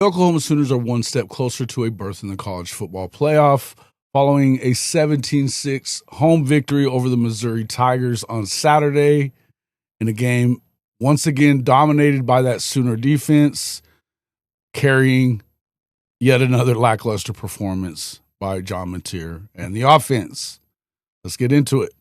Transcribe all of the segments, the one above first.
Oklahoma Sooners are one step closer to a berth in the college football playoff following a 17-6 home victory over the Missouri Tigers on Saturday in a game once again dominated by that Sooner defense, carrying yet another lackluster performance by John Mateer and the offense. Let's get into it.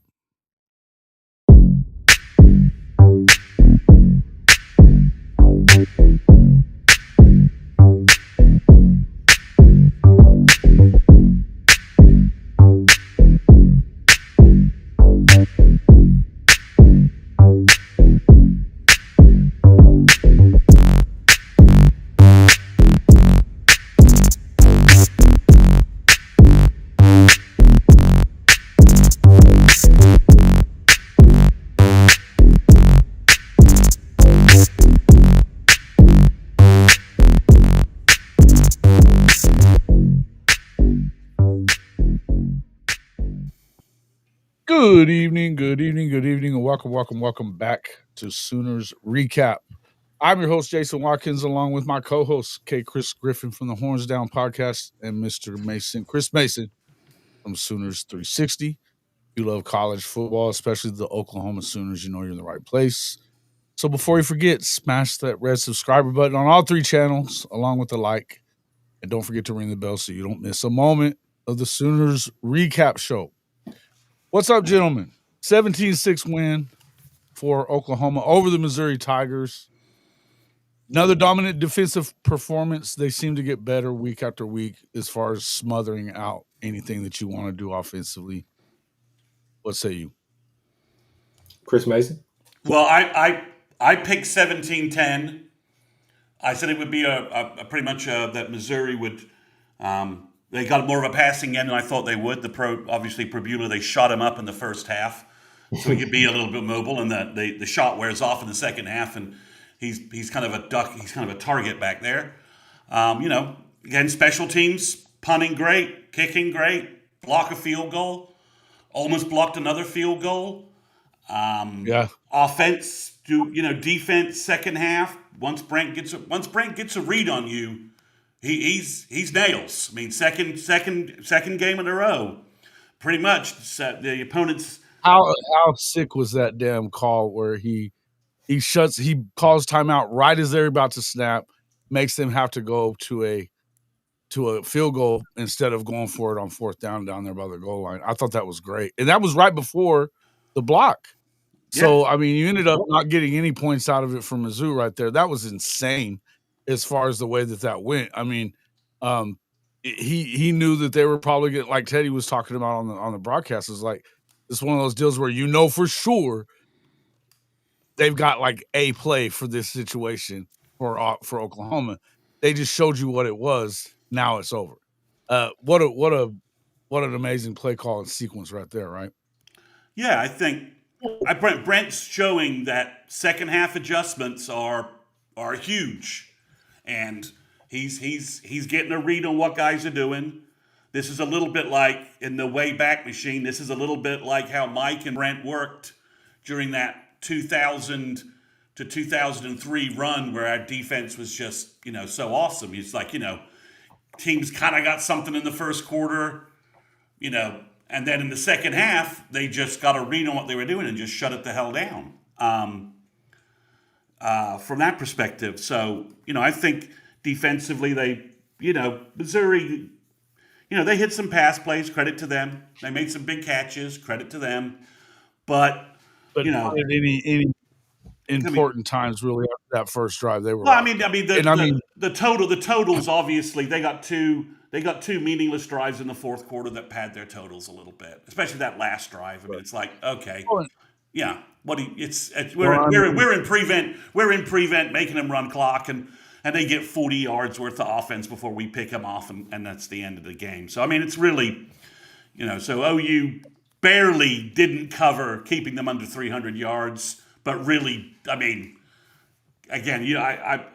Good evening, and welcome back to Sooners Recap. I'm your host, Jason Watkins, along with my co-host, Kchris Griffin from the Horns Down podcast, and Mr. Mason, Chris Mason from Sooners 360. If you love college football, especially the Oklahoma Sooners, you know you're in the right place. So before you forget, smash that red subscriber button on all three channels, along with the like. And don't forget to ring the bell so you don't miss a moment of the Sooners Recap show. What's up, gentlemen? 17-6 win for Oklahoma over the Missouri Tigers. Another dominant defensive performance. They seem to get better week after week as far as smothering out anything that you want to do offensively. What say you? Chris Mason? Well, I picked 17-10. I said it would be a pretty much that Missouri would they got more of a passing end than I thought they would. Obviously Prabula, they shot him up in the first half, so he could be a little bit mobile, and the shot wears off in the second half, and he's kind of a duck. He's kind of a target back there. Again, special teams, punting great, kicking great, block a field goal, almost blocked another field goal. Offense, defense, second half. Once Brent gets a read on you, he's nails. I mean, second game in a row, pretty much. The opponents. How sick was that damn call where he calls timeout right as they're about to snap, makes them have to go to a field goal instead of going for it on fourth down there by the goal line. I thought that was great, and that was right before the block. So, I mean, you ended up not getting any points out of it from Mizzou right there. That was insane as far as the way that went. I mean, he knew that they were probably getting, like Teddy was talking about on the broadcast, is like, it's one of those deals where you know for sure they've got like a play for this situation for Oklahoma. They just showed you what it was. Now it's over. What an amazing play call and sequence right there, right? Yeah, I think Brent's showing that second half adjustments are huge, and he's getting a read on what guys are doing. This is a little bit like in the Wayback Machine. This is a little bit like how Mike and Brent worked during that 2000 to 2003 run where our defense was just so awesome. It's like teams kind of got something in the first quarter, and then in the second half, they just got a read on what they were doing and just shut it the hell down from that perspective. So, I think defensively Missouri, they hit some pass plays, credit to them. They made some big catches, credit to them. But not at any important times really after that first drive. They were the totals obviously they got two meaningless drives in the fourth quarter that pad their totals a little bit, especially that last drive. I mean, it's like, okay, yeah, we're in prevent, making them run clock, and they get 40 yards worth of offense before we pick them off, and that's the end of the game. So I mean, it's really, so OU barely didn't cover, keeping them under 300 yards, but really, I mean, again,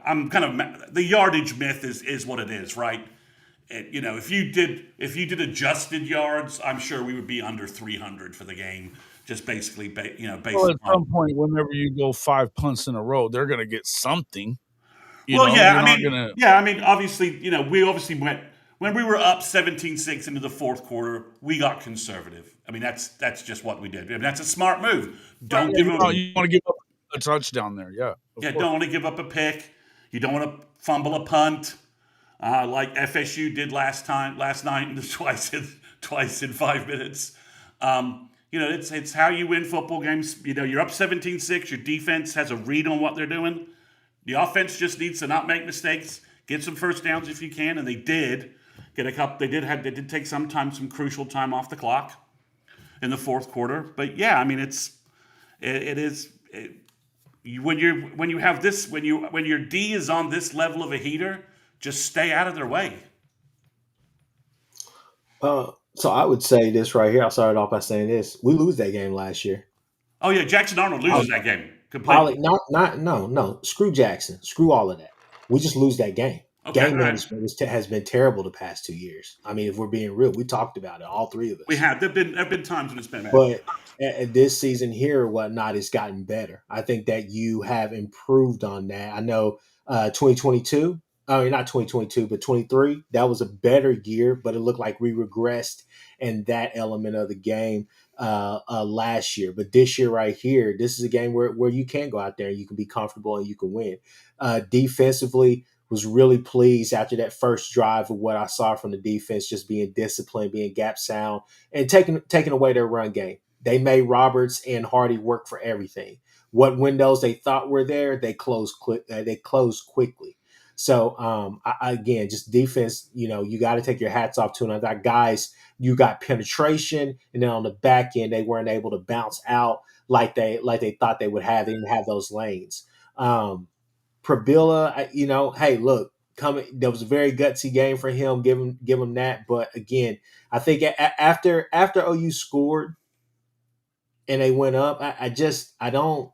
I'm kind of, the yardage myth is what it is, right? If you did adjusted yards, I'm sure we would be under 300 for the game. Just basically, based at some point, whenever you go 5 punts in a row, they're going to get something. Obviously, we obviously went when we were up 17-6 into the fourth quarter. We got conservative. I mean, that's just what we did. I mean, that's a smart move. Don't give them. You want to give up a touchdown there, yeah. Don't want to give up a pick. You don't want to fumble a punt, like FSU did last night, twice in 5 minutes. It's how you win football games. You're up 17-6. Your defense has a read on what they're doing. The offense just needs to not make mistakes, get some first downs if you can, and they did get a couple. They did take some crucial time off the clock in the fourth quarter. But yeah, I mean, when your D is on this level of a heater, just stay out of their way. So I would say this right here. I'll start off by saying this: we lose that game last year. Oh yeah, Jackson Arnold loses that game completely. No. Screw Jackson. Screw all of that. We just lose that game. Okay, game management has been terrible the past 2 years. I mean, if we're being real, we talked about it, all three of us. We have. There've been times when it's been bad. But this season here, whatnot, it's gotten better. I think that you have improved on that. I know 2022. I mean, not 2022, but 23. That was a better year, but it looked like we regressed in that element of the game last year. But this year right here, this is a game where you can go out there and you can be comfortable and you can win. Defensively, was really pleased after that first drive of what I saw from the defense, just being disciplined, being gap sound, and taking away their run game. They made Roberts and Hardy work for everything. What windows they thought were there, they closed quickly. So, again, just defense, you got to take your hats off to them. I thought, guys, you got penetration, and then on the back end, they weren't able to bounce out like they thought they would have. They didn't have those lanes. Probilla, hey, look, that was a very gutsy game for him. Give him that. But again, I think after OU scored and they went up, I don't.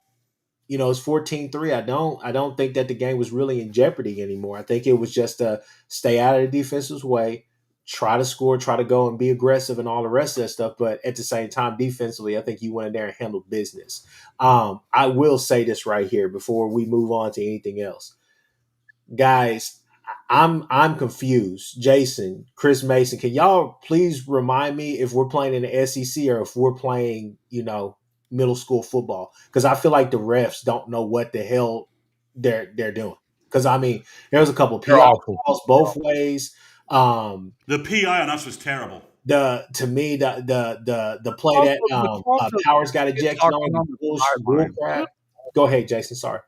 It's 14-3. I don't think that the game was really in jeopardy anymore. I think it was just to stay out of the defense's way, try to score, try to go and be aggressive and all the rest of that stuff. But at the same time, defensively, I think you went in there and handled business. I will say this right here before we move on to anything else. Guys, I'm confused. Jason, Chris Mason, can y'all please remind me if we're playing in the SEC or if we're playing, middle school football, because I feel like the refs don't know what the hell they're doing. Because I mean, there was a couple of PI calls both ways. The PI on us was terrible. The play that Powers got ejection on. Go ahead, Jason. Sorry.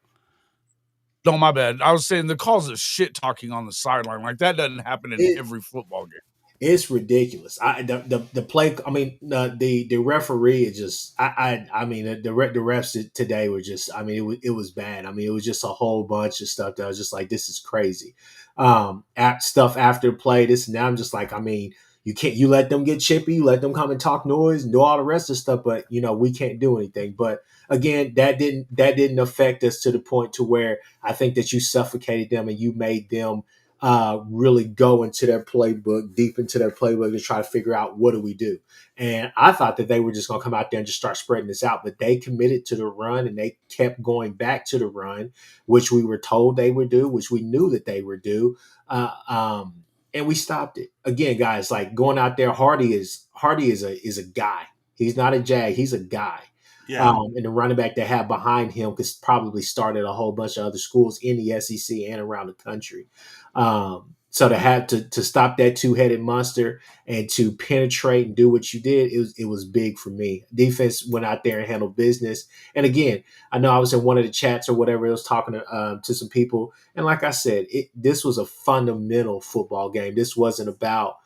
No, my bad. I was saying the calls of shit talking on the sideline, like that doesn't happen in every football game. It's ridiculous. The play. I mean, the referee is just. I mean, the refs today were just. I mean, it was bad. I mean, it was just a whole bunch of stuff that I was just like, this is crazy. Stuff after the play. This now I'm just like, I mean, you let them get chippy, you let them come and talk noise and do all the rest of stuff, but we can't do anything. But again, that didn't affect us to the point to where I think that you suffocated them and you made them. Really go into their playbook, deep into their playbook to try to figure out what do we do. And I thought that they were just going to come out there and just start spreading this out, but they committed to the run and they kept going back to the run, which we were told they would do, which we knew that they would do. And we stopped it. Again, guys, like going out there, Hardy is a guy. He's not a jag. He's a guy. Yeah. And the running back they have behind him could probably start at a whole bunch of other schools in the SEC and around the country. So to have to stop that two-headed monster and to penetrate and do what you did, it was big for me. Defense went out there and handled business. And again, I know I was in one of the chats or whatever, I was talking to some people. And like I said, this was a fundamental football game. This wasn't about,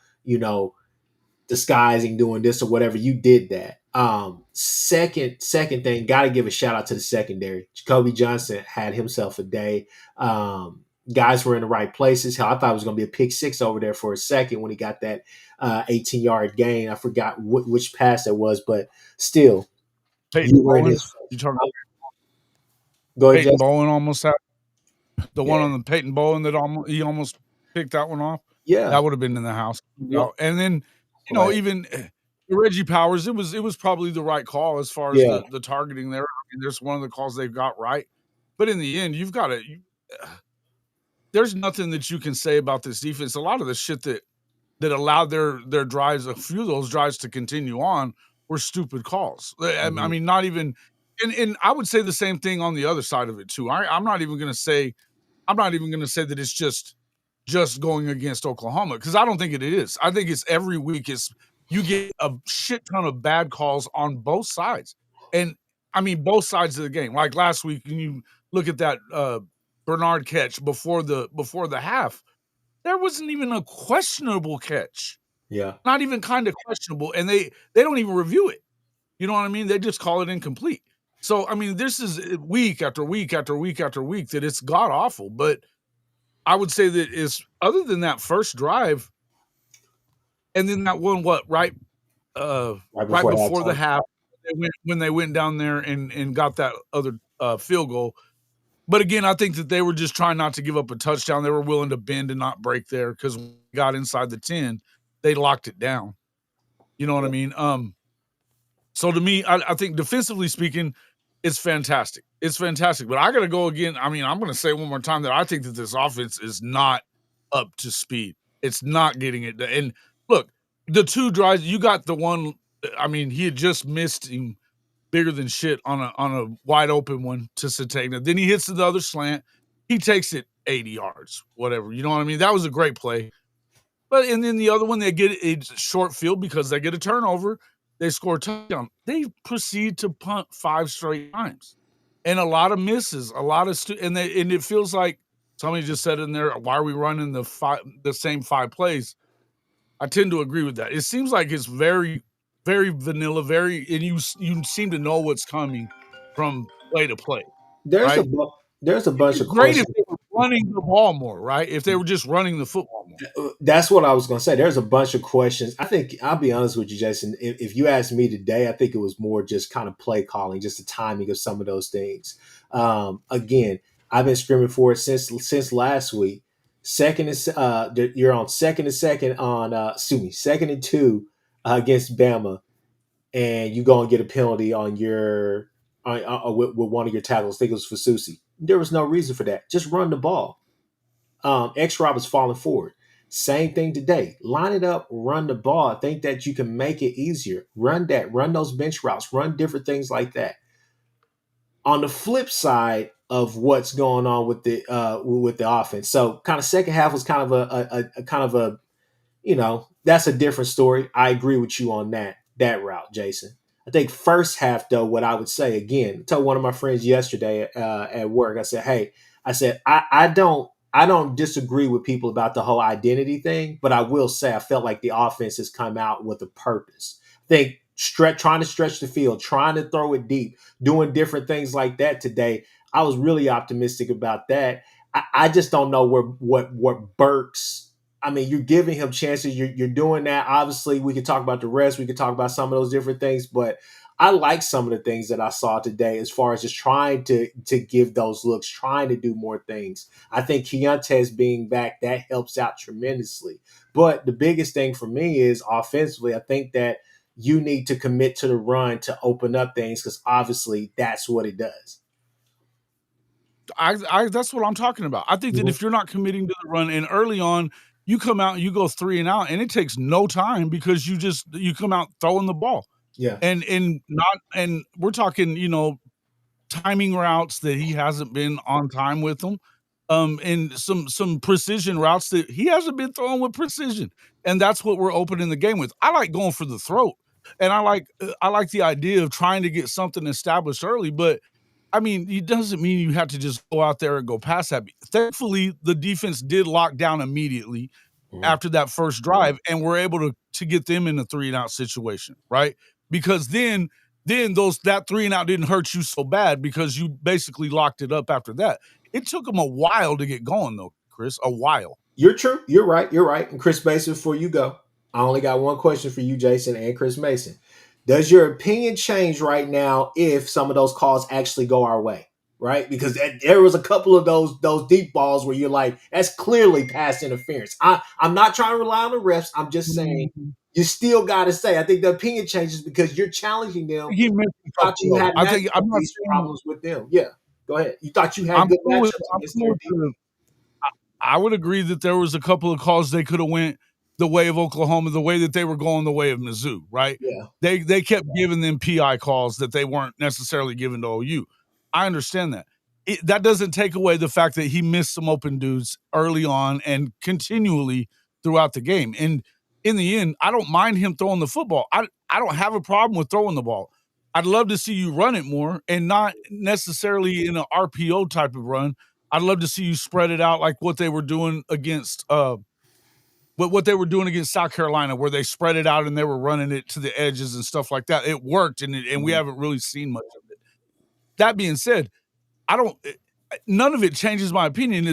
disguising, doing this or whatever. You did that. Second thing, got to give a shout out to the secondary. Jacoby Johnson had himself a day. Guys were in the right places. Hell, I thought it was going to be a pick six over there for a second when he got that 18-yard gain. I forgot which pass it was, but still. Peyton Bowen. Go ahead, Peyton Bowen almost had the one on the Peyton Bowen that he almost picked that one off. Yeah, that would have been in the house. And then even Reggie Powers, it was probably the right call as far as the targeting there. I mean, there's one of the calls they've got right, but in the end, you've got to. there's nothing that you can say about this defense. A lot of the shit that allowed their drives, a few of those drives to continue on, were stupid calls. I mean, not even, and I would say the same thing on the other side of it too. I'm not even going to say that it's just going against Oklahoma, because I don't think it is. I think it's every week you get a shit ton of bad calls on both sides, and I mean both sides of the game. Like last week, when you look at that Bernard catch before the half, there wasn't even a questionable catch. Yeah. Not even kind of questionable, and they don't even review it. You know what I mean? They just call it incomplete. So, I mean, this is week after week after week after week that it's god awful. But I would say that is, other than that first drive, and then that one right before the half, when they went down there and got that other field goal. But again, I think that they were just trying not to give up a touchdown. They were willing to bend and not break there, because when we got inside the 10, they locked it down. You know what I mean? So to me, I think defensively speaking, it's fantastic. It's fantastic. But I got to go again. I mean, I'm going to say one more time that I think that this offense is not up to speed. It's not getting it. And look, the two drives, you got the one, I mean, he had just missed him bigger than shit on a wide open one to Satana. Then he hits the other slant. He takes it 80 yards, whatever. You know what I mean? That was a great play. But and then the other one, they get a short field because they get a turnover. They score a touchdown. They proceed to punt 5 straight times, and a lot of misses, a lot of and it feels like somebody just said in there, why are we running the same 5 plays? I tend to agree with that. It seems like it's very, very vanilla, and you seem to know what's coming from play to play. There's right? There's a bunch of great questions. if they were running the ball more, right? If they were just running the football more. That's what I was going to say. There's a bunch of questions. I think, I'll be honest with you, Jason. If you asked me today, I think it was more just kind of play calling, just the timing of some of those things. Again, I've been screaming for it since last week. You're on second and 2 against Bama, and you go and get a penalty on your with one of your tackles. I think it was for Susi. There was no reason for that. Just run the ball. X-Rob is falling forward. Same thing today. Line it up, run the ball. I think that you can make it easier. Run those bench routes, run different things like that. On the flip side of what's going on with the offense, so kind of second half was kind of a that's a different story. I agree with you on that route, Jason. I think first half, though, what I would say, again, I told one of my friends yesterday at work, I said, I don't disagree with people about the whole identity thing, but I will say I felt like the offense has come out with a purpose. I think trying to stretch the field, trying to throw it deep, doing different things like that today. I was really optimistic about that. I just don't know what Burks. I mean, you're giving him chances. You're doing that. Obviously, we could talk about the rest. We could talk about some of those different things, but I like some of the things that I saw today as far as just trying to give those looks, trying to do more things. I think Keontae's being back, that helps out tremendously. But the biggest thing for me is offensively, I think that you need to commit to the run to open up things, because obviously that's what it does. That's what I'm talking about. I think that if you're not committing to the run, and early on, you come out and you go 3 and out, and it takes no time because you come out throwing the ball. Yeah. And we're talking, timing routes that he hasn't been on time with them. And some precision routes that he hasn't been throwing with precision. And that's what we're opening the game with. I like going for the throat. And I like the idea of trying to get something established early, but I mean, it doesn't mean you have to just go out there and go past that. Thankfully, the defense did lock down immediately after that first drive, and we're able to get them in a 3 and out situation, right? Because then that 3 and out didn't hurt you so bad because you basically locked it up after that. It took them a while to get going, though, Chris. A while. You're true. You're right. And Chris Mason, before you go, I only got one question for you, Jason, and Chris Mason. Does your opinion change right now if some of those calls actually go our way, right? Because there was a couple of those deep balls where you're like, that's clearly pass interference. I'm not trying to rely on the refs. I'm just saying you still got to say. I think the opinion changes because you're challenging them. You thought you had problems with them. Yeah, go ahead. You thought you had good matchups against their defense. I would agree that there was a couple of calls they could have went the way of Oklahoma, the way that they were going the way of Mizzou, right? Yeah. They kept giving them PI calls that they weren't necessarily giving to OU. I understand that. That doesn't take away the fact that he missed some open dudes early on and continually throughout the game. And in the end, I don't mind him throwing the football. I don't have a problem with throwing the ball. I'd love to see you run it more and not necessarily in an RPO type of run. I'd love to see you spread it out like what they were doing against what they were doing against South Carolina, where they spread it out and they were running it to the edges and stuff like that. It worked, and we haven't really seen much of it. That being said, none of it changes my opinion.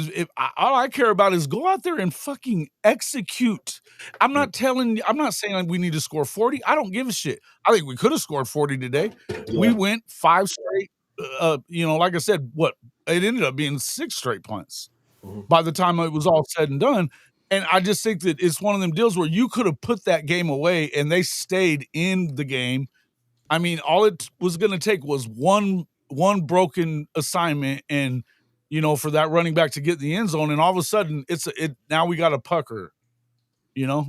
All I care about is go out there and fucking execute. I'm not saying like we need to score 40. I don't give a shit. I think we could have scored 40 today. Yeah. We went 5 straight. Like I said, it ended up being 6 straight punts by the time it was all said and done. And I just think that it's one of them deals where you could have put that game away and they stayed in the game. I mean, all it was going to take was one broken assignment and, for that running back to get in the end zone. And all of a sudden now we got a pucker,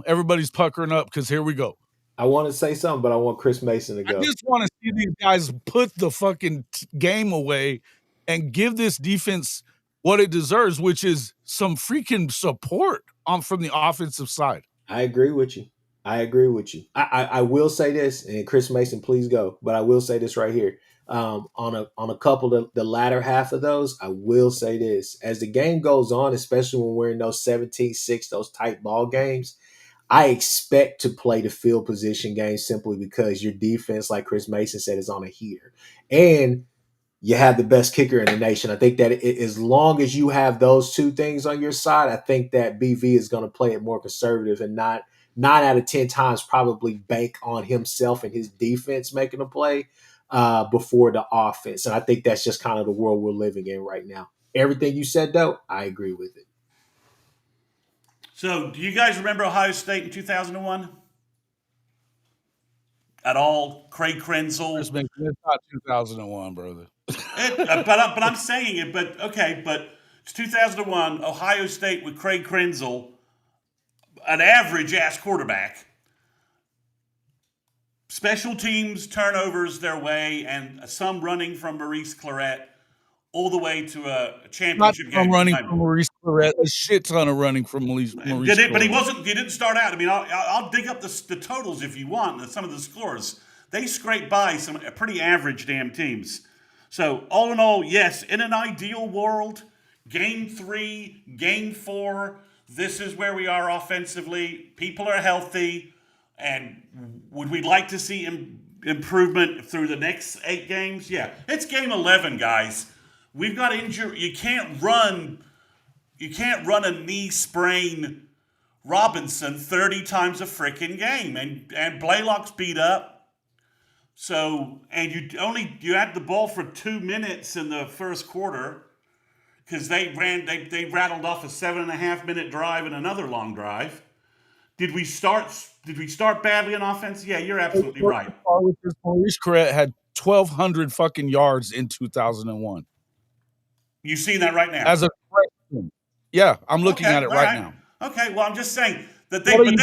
everybody's puckering up because here we go. I want to say something, but I want Chris Mason to go. I just want to see these guys put the fucking game away and give this defense what it deserves, which is some freaking support from the offensive side. I agree with you. I will say this, and Chris Mason, please go. But I will say this right here. On a couple of the latter half of those, I will say this. As the game goes on, especially when we're in those 17-6, those tight ball games, I expect to play the field position game simply because your defense, like Chris Mason said, is on a heater. And you have the best kicker in the nation. I think that as long as you have those two things on your side, I think that BV is going to play it more conservative and not 9 out of 10 times probably bank on himself and his defense making a play before the offense. And I think that's just kind of the world we're living in right now. Everything you said, though, I agree with it. So do you guys remember Ohio State in 2001? At all? Craig Krenzel? It's not 2001, brother. But I'm saying it. But okay, but it's 2001. Ohio State with Craig Krenzel, an average-ass quarterback. Special teams turnovers their way, and some running from Maurice Clarett all the way to a championship game. Running from Maurice Clarett, a shit ton of running from Maurice Clarett. But he didn't start out. I mean, I'll dig up the totals if you want, some of the scores. They scraped by some pretty average damn teams. So all in all, yes, in an ideal world, game 3, game 4, this is where we are offensively. People are healthy. And would we like to see improvement through the next 8 games? Yeah. It's game 11, guys. We've got injury. You can't run a knee sprain Robinson 30 times a freaking game. And Blaylock's beat up. So, and you had the ball for 2 minutes in the first quarter because they rattled off a 7.5 minute drive and another long drive. Did we start badly on offense? Yeah, you're absolutely right. Maurice Clarett had 1,200 fucking yards in 2001. You seen that right now? As a freshman. Yeah, I'm looking at it right now. Okay, well, I'm just saying that they weren't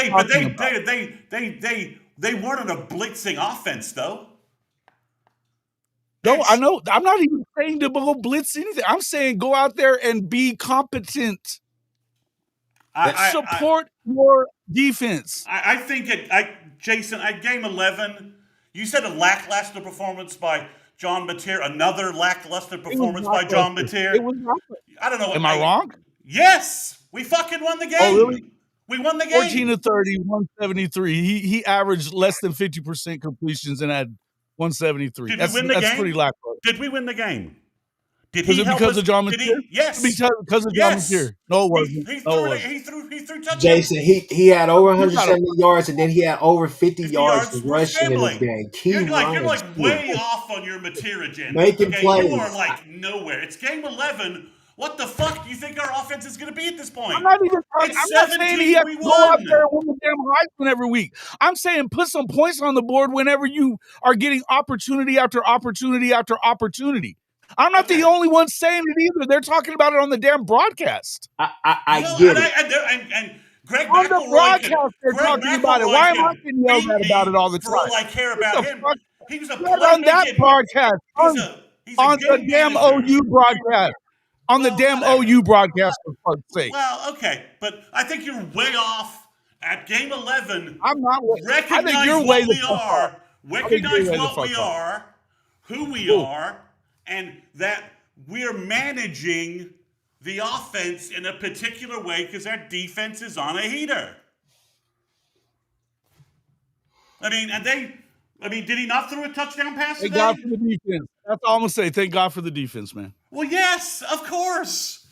in a blitzing offense, though. No, I know. I'm not even saying to go blitz anything. I'm saying go out there and be competent. Support your defense. I think Jason, at game 11, you said a lackluster performance by John Mateer. Another lackluster performance by John Mateer. It was not. I don't know. Am I wrong? Yes, we fucking won the game. Oh, really? We won the game. 14 to 30, 173. He averaged less than 50% completions and had 173. Did we win the game? That's pretty lackluster. Did we win the game? Was it because of John Mateer? Yes. Because of John Mateer. No, it wasn't. He threw touchdowns. Jason, he had over 170 yards, and then he had over 50 yards rushing in his game. You're like way off on your Mateer agenda. Making plays. You are like nowhere. It's game 11. What the fuck do you think our offense is going to be at this point? I'm not saying he has to go out there and win the damn Heisman every week. I'm saying put some points on the board whenever you are getting opportunity after opportunity after opportunity. I'm not the only one saying it either. They're talking about it on the damn broadcast. I get it. And Greg On the McElroy broadcast, they're talking about it. Why am I getting yelled at about it all the time? For all I care about him, he was a on that broadcast. On the damn OU broadcast. On the damn OU broadcast, for fuck's sake. Well, okay, but I think you're way off at game 11. I'm not. Recognize what we are. Recognize what we are, who we are, and that we're managing the offense in a particular way because our defense is on a heater. I mean, did he not throw a touchdown pass today? Thank God for the defense. That's all I'm gonna say. Thank God for the defense, man. Well, yes, of course.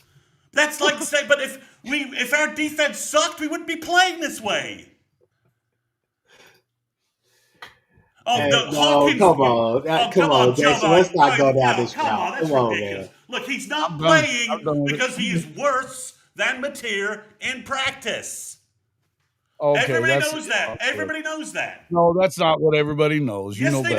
That's like saying, but if our defense sucked, we wouldn't be playing this way. Oh, hey, Hawkins! Come on, Jason. Let's not go down this route. Come on, that's ridiculous. Man. Look, he's not playing because he is worse than Mateer in practice. Okay, everybody knows that. Everybody knows that. No, that's not what everybody knows. You yes, know they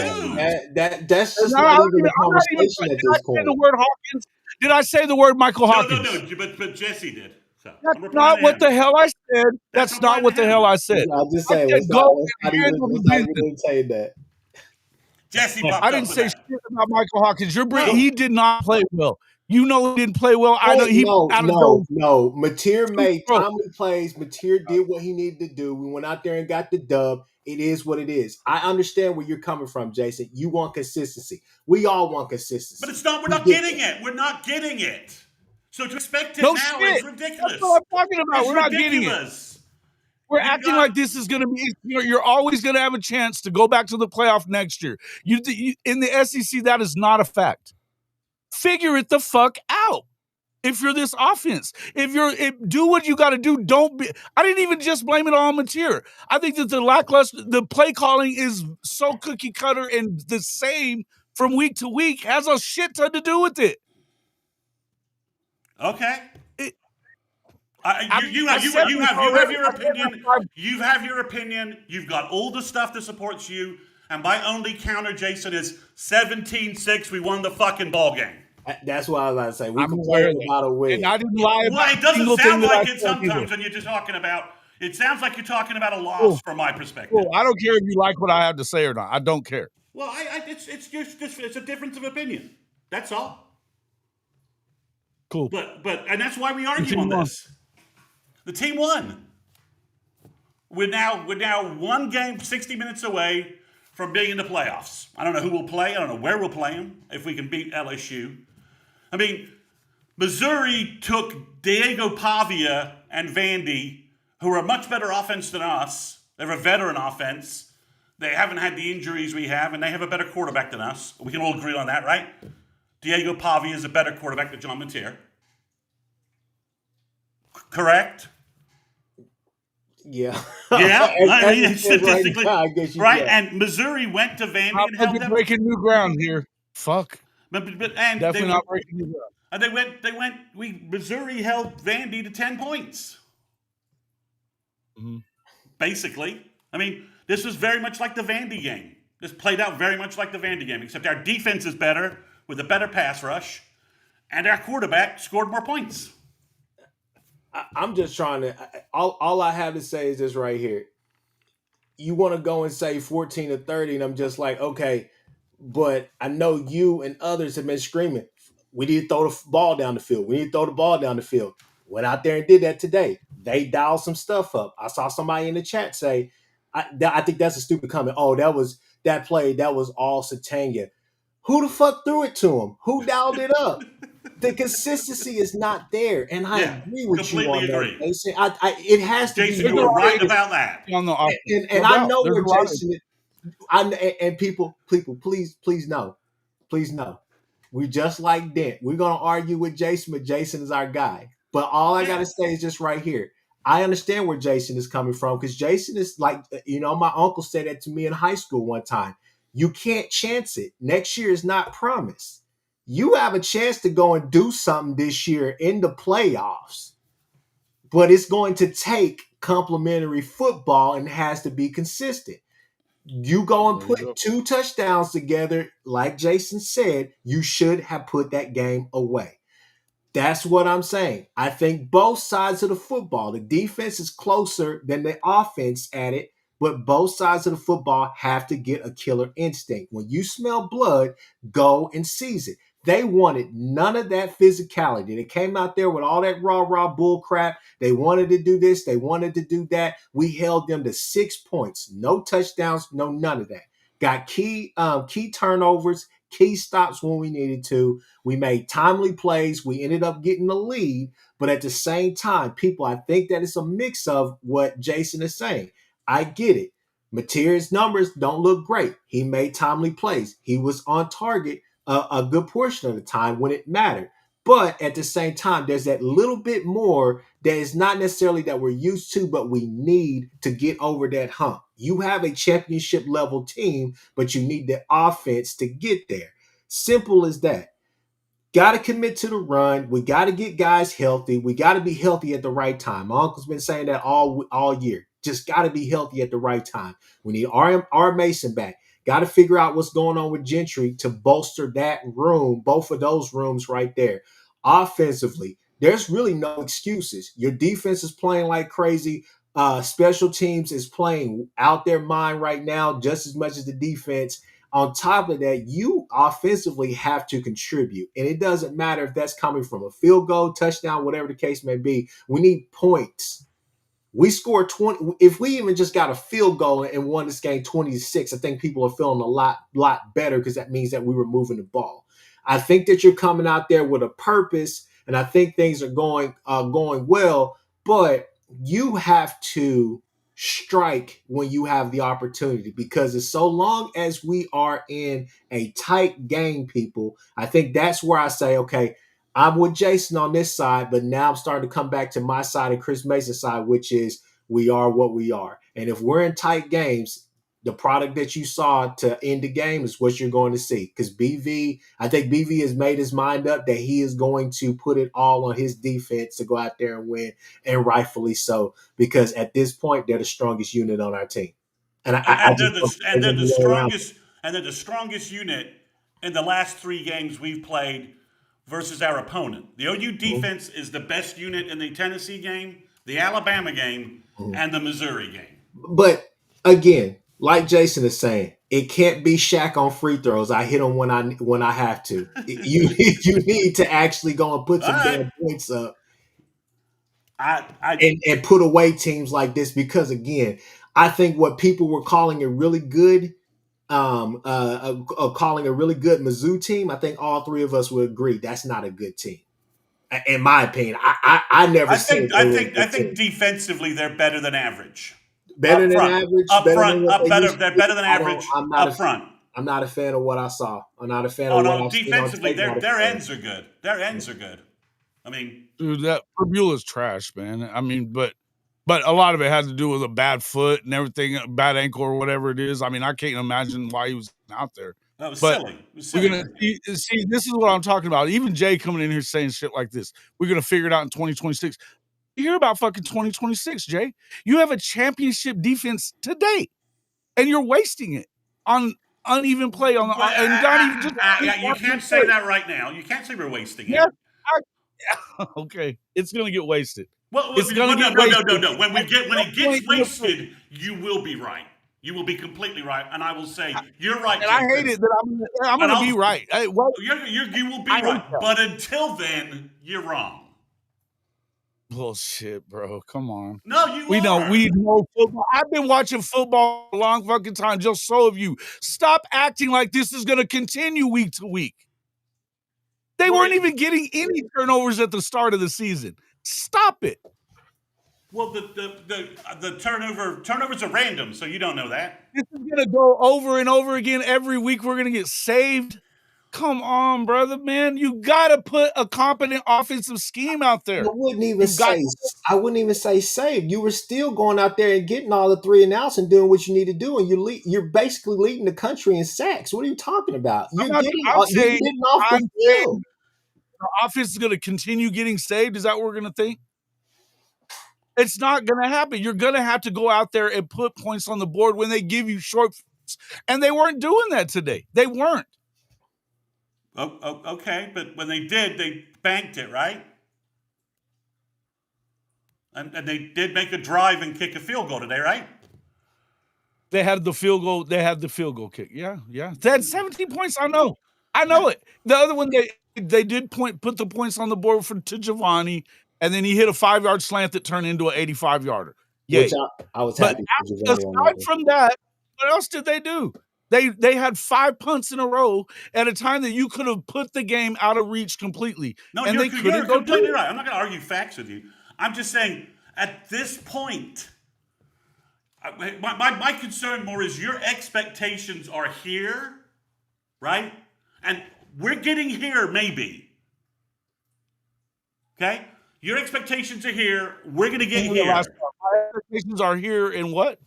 better. That's just not even the conversation at this point. Did I say the word Hawkins? Did I say the word Michael Hawkins? No, but Jesse did. So that's not what the hell I said. That's not what the hell I said. I'm just saying. Let's not even say that. Jesse, I didn't say shit about Michael Hawkins. He did not play well. You know he didn't play well. I know he no. Mateer made timely plays. Mateer did what he needed to do. We went out there and got the dub. It is what it is. I understand where you're coming from, Jason. You want consistency. We all want consistency. But it's not. We're not getting it. We're not getting it. So to expect it now is ridiculous. That's what I'm talking about. We're not getting it. We're acting like this is going to be. You're always going to have a chance to go back to the playoff next year. You in the SEC, that is not a fact. Figure it the fuck out. If you're this offense, do what you got to do. Don't be. I didn't even just blame it on Mateer. I think that the play calling is so cookie cutter and the same from week to week, has a shit ton to do with it. Okay. You have your opinion. You have your opinion. You've got all the stuff that supports you. And my only counter, Jason, is 17-6. We won the fucking ball game. That's what I was about to say. We complained about a win. And I didn't lie about it doesn't sound like it sometimes when you're just talking about. It sounds like you're talking about a loss from my perspective. Cool. I don't care if you like what I have to say or not. I don't care. Well, it's a difference of opinion. That's all. Cool. And that's why we argue on this. The team won. We're now one game, 60 minutes away from being in the playoffs. I don't know who will play. I don't know where we'll play them if we can beat LSU. I mean, Missouri took Diego Pavia and Vandy, who are a much better offense than us. They're a veteran offense. They haven't had the injuries we have, and they have a better quarterback than us. We can all agree on that, right? Diego Pavia is a better quarterback than John Mateer. Correct? Yeah. Yeah. I mean, statistically. I guess right? And Missouri went to Vandy and held them. Breaking new ground here. Fuck. But definitely not breaking new ground. And Missouri held Vandy to 10 points. Mm-hmm. Basically. I mean, this was very much like the Vandy game. This played out very much like the Vandy game, except our defense is better with a better pass rush, and our quarterback scored more points. I'm just trying to. All I have to say is this right here. You want to go and say 14-30, and I'm just like, okay, but I know you and others have been screaming, we need to throw the ball down the field. We need to throw the ball down the field. Went out there and did that today. They dialed some stuff up. I saw somebody in the chat say, I think that's a stupid comment. Oh, that play. That was all Satanga. Who the fuck threw it to him? Who dialed it up? The consistency is not there, and I agree with you on that. Jason. It has to Jason, you were right about that. And I know where Jason is. And people, please know. We just like Dent. We're gonna argue with Jason, but Jason is our guy. But all I gotta say is just right here. I understand where Jason is coming from because Jason is like, my uncle said that to me in high school one time. You can't chance it. Next year is not promised. You have a chance to go and do something this year in the playoffs, but it's going to take complementary football and has to be consistent. You go and put 2 touchdowns together, like Jason said, you should have put that game away. That's what I'm saying. I think both sides of the football, the defense is closer than the offense at it, but both sides of the football have to get a killer instinct. When you smell blood, go and seize it. They wanted none of that physicality. They came out there with all that rah-rah bull crap. They wanted to do this. They wanted to do that. We held them to 6 points. No touchdowns, no none of that. Got key turnovers, key stops when we needed to. We made timely plays. We ended up getting the lead. But at the same time, people, I think that it's a mix of what Jason is saying. I get it. Material's numbers don't look great. He made timely plays. He was on target a good portion of the time when it mattered. But at the same time, there's that little bit more that is not necessarily that we're used to, but we need to get over that hump. You have a championship level team, but you need the offense to get there. Simple as that. Got to commit to the run. We got to get guys healthy. We got to be healthy at the right time. My uncle's been saying that all year. Just got to be healthy at the right time. We need R. Mason back. Got to figure out what's going on with Gentry to bolster that room, both of those rooms right there. Offensively, there's really no excuses. Your defense is playing like crazy. Special teams is playing out their mind right now just as much as the defense. On top of that, you offensively have to contribute. And it doesn't matter if that's coming from a field goal, touchdown, whatever the case may be. We need points. We scored 20. If we even just got a field goal and won this game 20-6, I think people are feeling a lot better because that means that we were moving the ball. I think that you're coming out there with a purpose, and I think things are going well, but you have to strike when you have the opportunity, because as so long as we are in a tight game, people, I think that's where I say, okay, I'm with Jason on this side, but now I'm starting to come back to my side and Chris Mason's side, which is we are what we are. And if we're in tight games, the product that you saw to end the game is what you're going to see. Because I think BV has made his mind up that he is going to put it all on his defense to go out there and win, and rightfully so, because at this point, they're the strongest unit on our team. And they're the strongest unit in the last 3 games we've played versus our opponent. The OU defense is the best unit in the Tennessee game, the Alabama game, and the Missouri game. But again, like Jason is saying, it can't be Shaq on free throws. I hit them when I have to. You need to actually go and put some damn points up and put away teams like this, because again, I think what people were calling a really good calling a really good Mizzou team, I think all 3 of us would agree that's not a good team. In my opinion, I think defensively they're better than average. Better than average. They're better than average up front. I'm not a fan of what I saw. I'm not a fan of what I've seen. Defensively, their ends are good. Their ends are good. I mean, dude, that Berbula's trash, man. I mean, but a lot of it has to do with a bad foot and everything, bad ankle or whatever it is. I mean, I can't imagine why he was out there. That was silly. It was silly. We're gonna see. This is what I'm talking about. Even Jay coming in here saying shit like this. We're gonna figure it out in 2026. You hear about fucking 2026, Jay? You have a championship defense today, and you're wasting it on uneven play on the and not even just. You can't say that right now. You can't say we're wasting it. Okay, it's gonna get wasted. Well, it's gonna get wasted. No. When it gets wasted, you will be right. You will be completely right, and I will say you're right. And I hate it that I'm going to be right. You will be right, but until then, you're wrong. Bullshit, bro. Come on. No, we know football. I've been watching football a long fucking time. Just so have you. Stop acting like this is going to continue week to week. They weren't even getting any turnovers at the start of the season. Stop it. Well, the turnovers are random, so you don't know that. This is going to go over and over again every week. We're going to get saved. Come on, brother, man. You got to put a competent offensive scheme out there. I wouldn't even say saved. You were still going out there and getting all the 3 and outs and doing what you need to do, and you're basically leading the country in sacks. What are you talking about? You're getting off the field. The offense is going to continue getting saved. Is that what we're going to think? It's not going to happen. You're going to have to go out there and put points on the board when they give you short And they weren't doing that today. They weren't. Okay, but when they did, they banked it, right? And they did make a drive and kick a field goal today, right? They had the field goal. They had the field goal kick. Yeah. They had 17 points. I know it. The other one, they did put the points on the board to Giovanni, and then he hit a 5-yard slant that turned into an 85-yarder. Yeah, which I was happy. But aside from that, what else did they do? They had 5 punts in a row at a time that you could have put the game out of reach completely. No, and you're completely right. I'm not going to argue facts with you. I'm just saying, at this point, my concern more is your expectations are here, right? And we're getting here, maybe. Okay? Your expectations are here. We're going to get here. My expectations are here in what?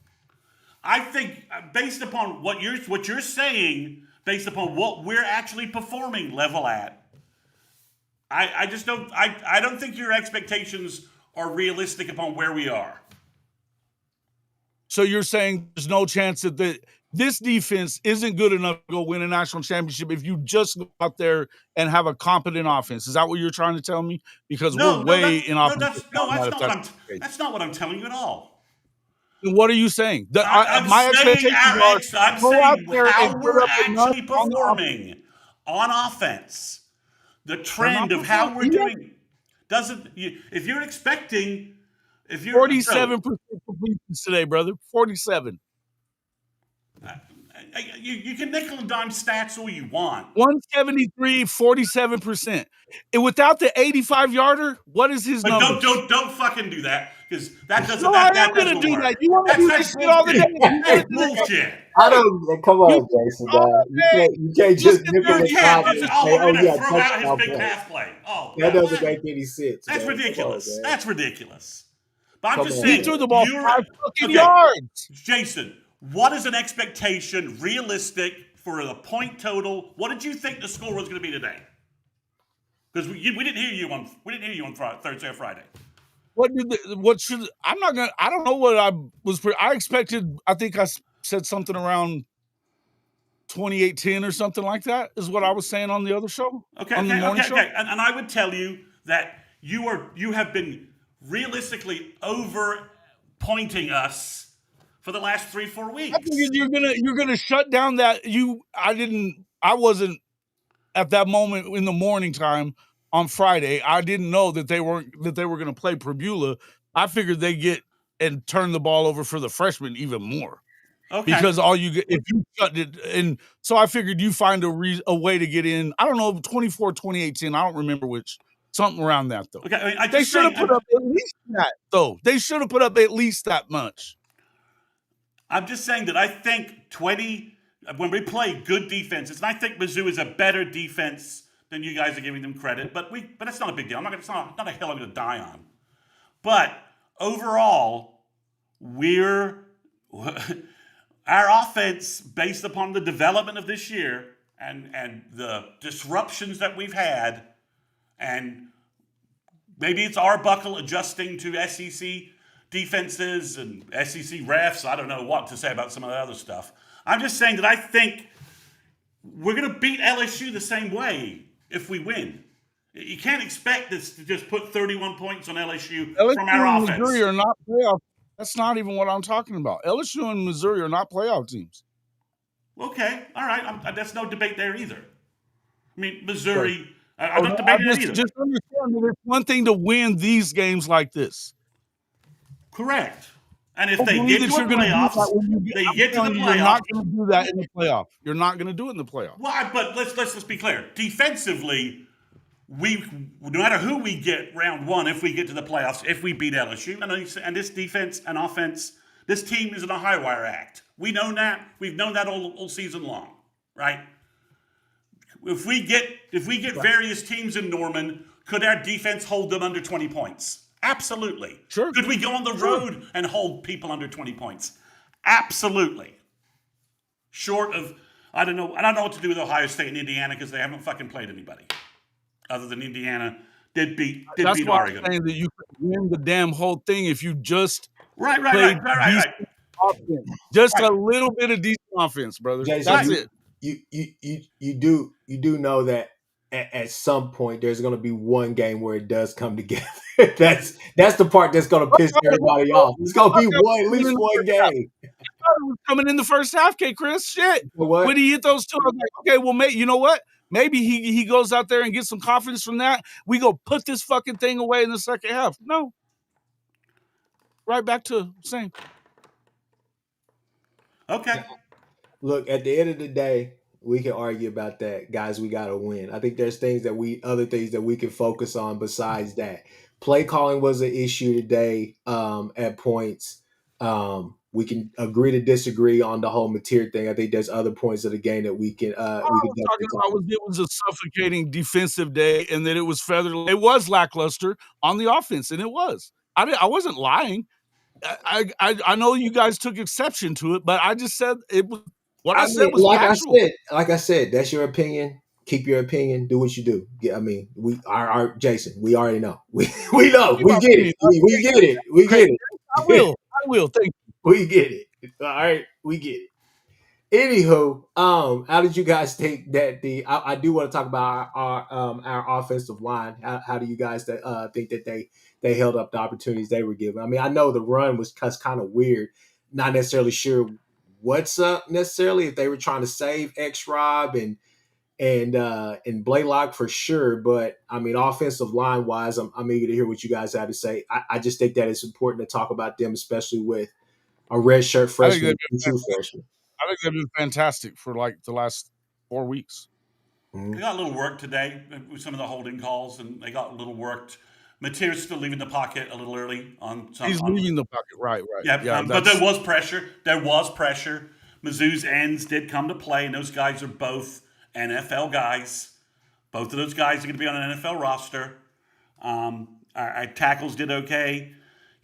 I think, based upon what you're saying, based upon what we're actually performing level at, I just don't. I don't think your expectations are realistic upon where we are. So you're saying there's no chance that this defense isn't good enough to go win a national championship if you just go out there and have a competent offense. Is that what you're trying to tell me? Because we're way in offense. That's not what I'm telling you at all. Then what are you saying? I'm saying how we're actually performing on offense. The trend of how we're doing doesn't. If you're expecting, 47% completions today, brother. 47. You can nickel and dime stats all you want. 173, 47%. And without the 85-yarder, what is his number? Don't fucking do that, because that doesn't. No, I am going to do that. You want to do this shit all the day? That's bullshit. I don't. Come on, Jason. You can't just nickel and dime. We're going to throw out his big pass play. Oh, that doesn't make any sense. That's ridiculous. On, that's ridiculous. But I'm just saying, he threw the ball 5 fucking yards. Jason, what is an expectation realistic for the point total? What did you think the score was going to be today? Because we didn't hear you on Thursday or Friday. I don't know what I expected. I think I said something around 28-10 or something like that is what I was saying on the other show. Okay. And I would tell you that you have been realistically over pointing us for the last 3-4 weeks. I figured you're gonna shut down that I wasn't at that moment in the morning time on Friday. I didn't know that they were gonna play Prebula. I figured they get and turn the ball over for the freshmen even more. Okay. Because if you shut it, and so I figured you find a way to get in. I don't know, 24, 28-10. I don't remember which. Something around that, though. Okay, they should have put up at least that, though. They should have put up at least that much. I'm just saying that I think when we play good defenses, and I think Mizzou is a better defense than you guys are giving them credit, but that's not a big deal. It's not a hill I'm going to die on. But overall, our offense, based upon the development of this year and the disruptions that we've had, and maybe it's Arbuckle adjusting to SEC defenses and SEC refs. I don't know what to say about some of the other stuff. I'm just saying that I think we're going to beat LSU the same way if we win. You can't expect us to just put 31 points on LSU from our offense. LSU and Missouri are not playoff. That's not even what I'm talking about. LSU and Missouri are not playoff teams. Okay, all right. There's no debate there either. I mean, Missouri... Right. I'm not debating that either. Just understand that it's one thing to win these games like this. Correct. And if they get to the playoffs, You're not going to do that in the playoff. You're not going to do it in the playoff. Well, but let's be clear. Defensively, no matter who we get round one, if we get to the playoffs, if we beat LSU, and this defense and offense, this team is in a high wire act. We know that. We've known that all season long, right? If we get various teams in Norman, could our defense hold them under 20 points? Absolutely. Sure. Could we go on the road and hold people under 20 points? Absolutely. Short of, I don't know what to do with Ohio State and Indiana because they haven't fucking played anybody other than Indiana did beat Oregon. That's why I'm saying that you could win the damn whole thing if you just right. offense. Just a little bit of decent offense, brother. Jason, That's it. You do know that at some point there's going to be one game where it does come together. that's the part that's going to piss everybody off. It's going to be at least one game. It was coming in the first half, Kchris. Shit. What? When he hit those two, I was like, okay, well, you know what? Maybe he goes out there and gets some confidence from that. We go put this fucking thing away in the second half. No. Right back to same. Okay. Look, at the end of the day, we can argue about that. Guys, we got to win. I think there's other things that we can focus on besides that. Play calling was an issue today at points. We can agree to disagree on the whole material thing. I think there's other points of the game that we can. It was a suffocating defensive day, and that it was It was lackluster on the offense, and it was. I wasn't lying. I know you guys took exception to it, but I just said it was. What I said was factual. Like I said, that's your opinion. Keep your opinion. Do what you do. Yeah, I mean, we are Jason. We already know. We know. We get it. We get it. We get it. I will. Thank you. We get it. All right. We get it. Anywho, how did you guys think that I do want to talk about our offensive line. How do you guys think that they held up the opportunities they were given? I mean, I know the run was kind of weird. Not necessarily sure what's up necessarily, if they were trying to save X-Rob and Blaylock for sure. But I mean, offensive line wise, I'm eager to hear what you guys have to say. I just think that it's important to talk about them, especially with a redshirt freshman and true freshman. I think they've been fantastic for like the last 4 weeks. They got a little work today with some of the holding calls, and they got a little worked. Mateer's still leaving the pocket a little early on some. He's leaving the pocket, right? Yeah, but there was pressure. Mizzou's ends did come to play, and those guys are both NFL guys. Both of those guys are going to be on an NFL roster. Our tackles did okay.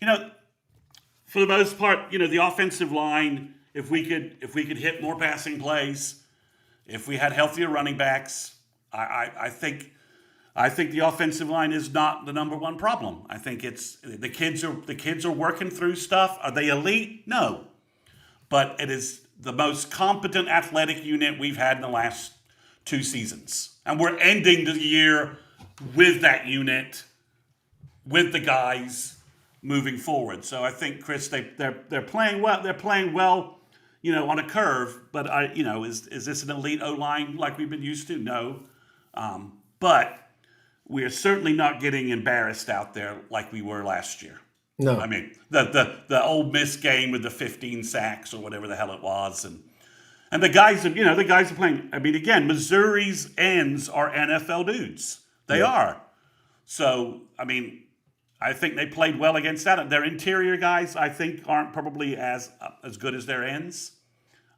For the most part, the offensive line. If we could hit more passing plays, if we had healthier running backs, I think the offensive line is not the number one problem. I think it's the kids are working through stuff. Are they elite? No, but it is the most competent athletic unit we've had in the last 2 seasons, and we're ending the year with that unit, with the guys moving forward. So I think, Chris, they're playing well. They're playing well. On a curve, but is this an elite O-line like we've been used to? No. But we are certainly not getting embarrassed out there like we were last year. No. I mean, the Ole Miss game with the 15 sacks or whatever the hell it was. And the guys are playing. I mean, again, Missouri's ends are NFL dudes. They are. So, I mean, I think they played well against that. Their interior guys, I think, aren't probably as good as their ends.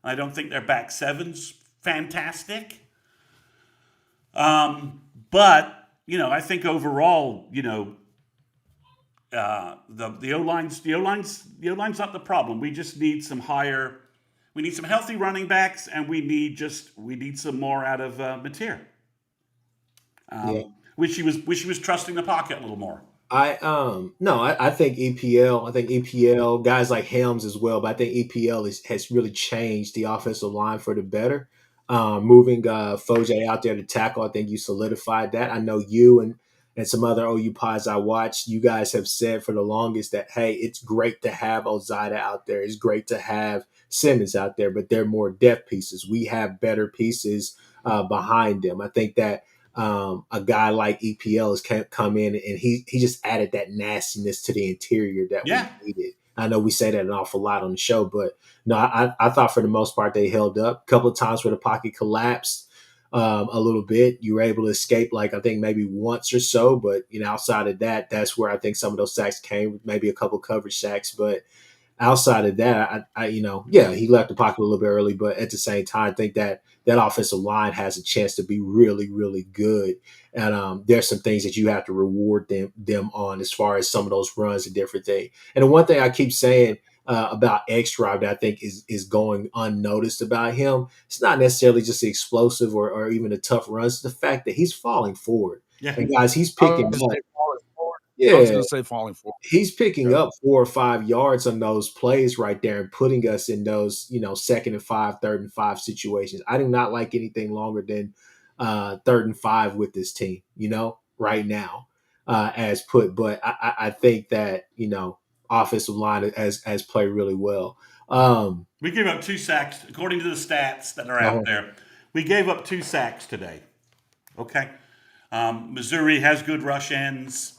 I don't think their back seven's fantastic. But I think overall, the O-line's not the problem. We just need some higher. We need some healthy running backs, and we need some more out of Mateer. Wish he was trusting the pocket a little more. I think EPL. I think EPL guys like Helms as well, but I think EPL has really changed the offensive line for the better. Moving Foje out there to tackle, I think you solidified that. I know you and some other OU pods I watched, you guys have said for the longest that, hey, it's great to have Ozida out there. It's great to have Simmons out there, but they're more depth pieces. We have better pieces behind them. I think that a guy like EPL has come in and he just added that nastiness to the interior that we needed. I know we say that an awful lot on the show, but no, I thought for the most part they held up. A couple of times where the pocket collapsed a little bit. You were able to escape, like I think maybe once or so, but outside of that, that's where I think some of those sacks came. Maybe a couple coverage sacks, but outside of that, he left the pocket a little bit early, but at the same time, I think that offensive line has a chance to be really, really good. And there's some things that you have to reward them on as far as some of those runs and different things. And the one thing I keep saying about X-Drive that I think is going unnoticed about him, it's not necessarily just the explosive or even the tough runs. It's the fact that he's falling forward. Yeah. And guys, he's picking up. I was going to say falling forward. He's picking up 4 or 5 yards on those plays right there and putting us in those, 2nd and 5, 3rd and 5 situations. I do not like anything longer than 3rd and 5 with this team, right now, as put. But I think that, offensive line has played really well. We gave up 2 sacks, according to the stats that are out there. We gave up 2 sacks today. Okay. Missouri has good rush ends.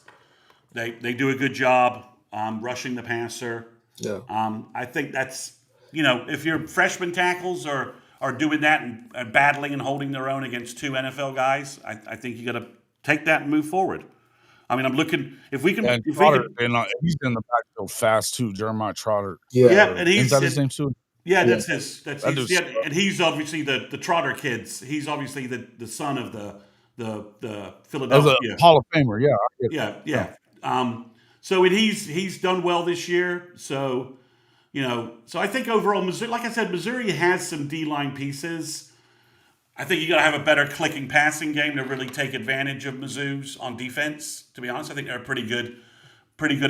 They do a good job rushing the passer. Yeah. I think that's, if your freshman tackles are doing that and battling and holding their own against 2 NFL guys, I think you got to take that and move forward. I mean, I'm looking if we can. And if Trotter, we can he's in the backfield fast too. Jeremiah Trotter. yeah, and is that his name too? Yeah, that's his. That's his. Yeah, and he's obviously the Trotter kids. He's obviously the son of the Philadelphia Hall of Famer. Yeah. Yeah. So he's done well this year. So so I think overall Missouri, like I said, Missouri has some D-line pieces. I think you got to have a better clicking passing game to really take advantage of Mizzou's on defense. To be honest, I think they're pretty good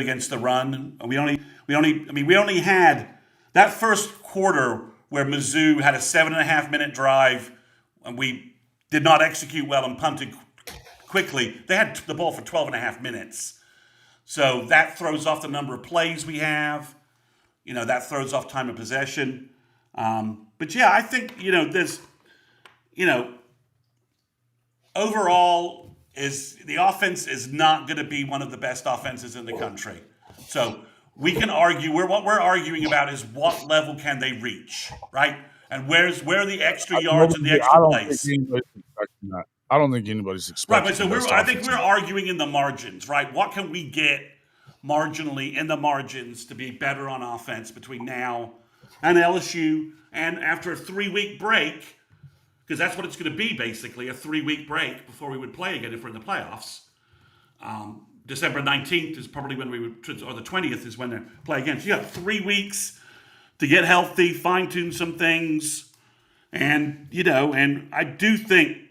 against the run. We only had that first quarter where Mizzou had a 7.5 minute drive, and we did not execute well and punted quickly. They had the ball for 12.5 minutes. So that throws off the number of plays we have. That throws off time of possession. But yeah, I think, there's, overall the offense is not going to be one of the best offenses in the country. So we can argue, what we're arguing about is what level can they reach, right? And where are the extra yards and the extra plays? I don't think anybody's expecting that. Right, but so I think we're arguing in the margins, right? What can we get marginally in the margins to be better on offense between now and LSU and after a 3-week break? Because that's what it's going to be, basically, a 3-week break before we would play again if we're in the playoffs. December 19th is probably when we would, or the 20th is when they play again. So you have 3 weeks to get healthy, fine-tune some things. And, and I do think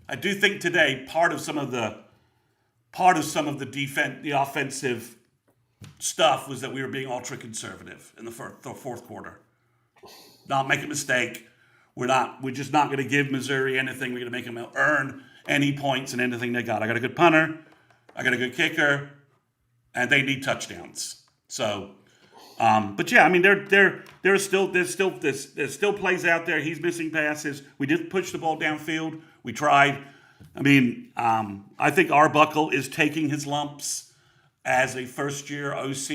today part of some of the defense, the offensive stuff was that we were being ultra conservative in the fourth quarter. Not make a mistake. We're just not going to give Missouri anything. We're going to make them earn any points and anything they got. I got a good punter, I got a good kicker, and they need touchdowns. So, but yeah, I mean, there's still plays out there. He's missing passes. We did push the ball downfield. We tried. I mean, I think Arbuckle is taking his lumps as a first-year OC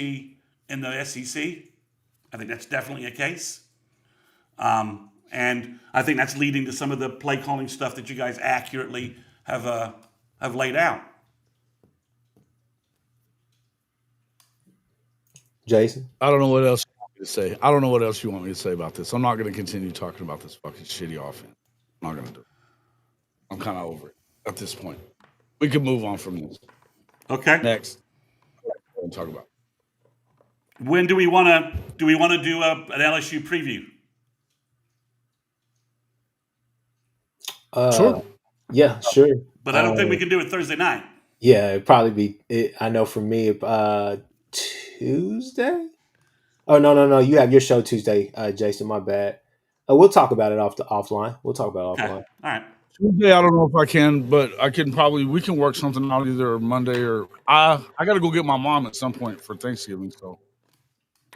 in the SEC. I think that's definitely a case. And I think that's leading to some of the play calling stuff that you guys accurately have laid out. Jason? I don't know what else you want me to say. I don't know what else you want me to say about this. I'm not going to continue talking about this fucking shitty offense. I'm not going to do it. I'm kind of over it at this point. We can move on from this. Okay. Next. We'll talk about it. When do we want to do an LSU preview? Sure. Yeah, sure. But I don't think we can do it Thursday night. Yeah, it'd probably be. I know for me, Tuesday. Oh no! You have your show Tuesday, Jason. My bad. We'll talk about it offline. We'll talk about it offline. All right. Tuesday, I don't know if I can, but we can work something out either Monday or I got to go get my mom at some point for Thanksgiving. So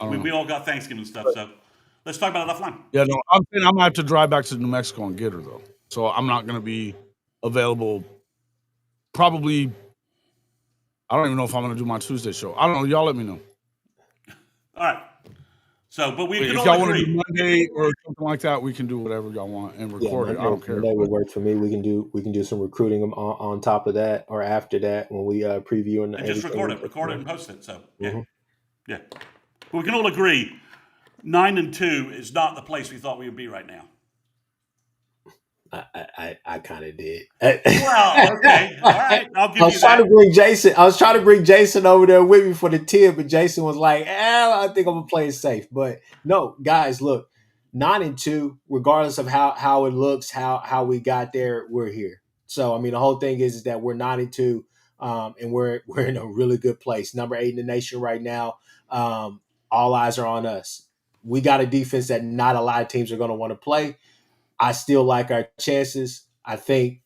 we all got Thanksgiving stuff. So let's talk about it offline. Yeah, no, I'm gonna have to drive back to New Mexico and get her though. So I'm not going to be available. Probably, I don't even know if I'm going to do my Tuesday show. I don't know. Y'all let me know. All right. So, but if y'all want to do Monday or something like that, we can do whatever y'all want and record it. I don't care. That would work for me. We can do some recruiting on top of that or after that when we preview and just record it and post it. So yeah. But we can all agree 9-2 is not the place we thought we would be right now. I kind of did. Well, okay, all right. I'll give you that. I was trying to bring Jason over there with me for the tip, but Jason was like, I think I'm gonna play it safe. But no, guys, look, 9-2, regardless of how it looks, how we got there, we're here. So I mean, the whole thing is that we're 9-2. and we're in a really good place. Number 8 in the nation right now. All eyes are on us. We got a defense that not a lot of teams are going to want to play. I still like our chances. I think